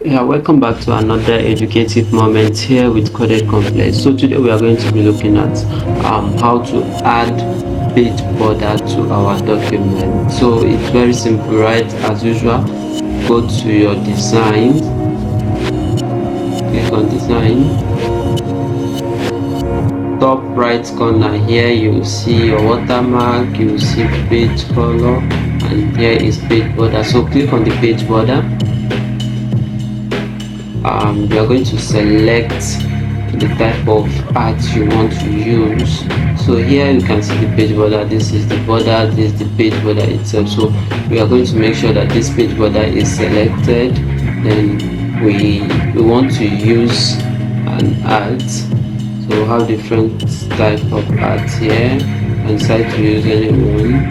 Yeah, welcome back to another educative moment here with Coded Complex. So today we are going to be looking at how to add page border to our document. So it's very simple, right? As usual, go to your design, click on design. Top right corner here, you see your watermark, you see page color, and here is page border. So click on the page border. You are going to select the type of art you want to use. So here you can see the page border. This is the border, this is the page border itself. So we are going to make sure that this page border is selected. Then we want to use an art. So we have different type of art here. I decide to use any one.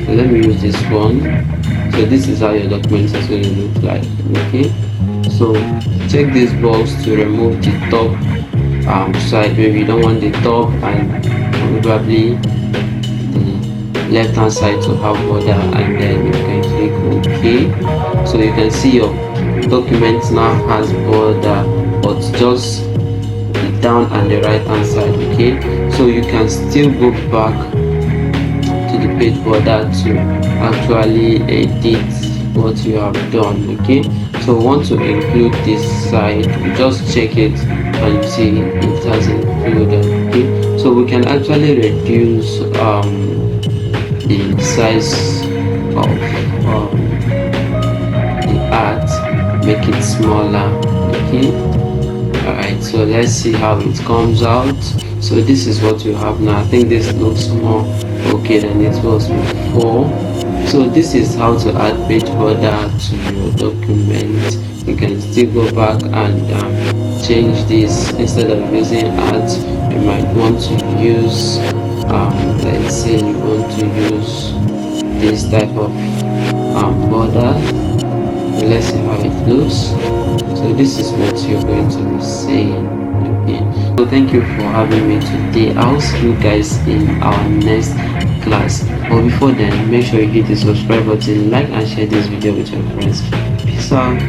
So let me use this one. So this is how your document is going to look like. Okay, so check this box to remove the top side. Maybe you don't want the top and probably the left hand side to have border, and then you can click OK. So you can see your document now has border, but just the down and the right hand side. Okay, so you can still go back to the page border to actually edit what you have done. Okay, so we want to include this side. You just check it and you see it has included. Okay, so we can actually reduce the size of the art, make it smaller. Okay, alright, so let's see how it comes out. So this is what you have now. I think this looks more okay than it was before. So this is how to add page border to your document. You can still go back and change this. Instead of using art, you might want to use let's say you want to use this type of border. Let's see how it looks. So this is what you're going to be saying. Okay, so thank you for having me today. I'll see you guys in our next class, but before then, make sure you hit the subscribe button, like and share this video with your friends. Peace out.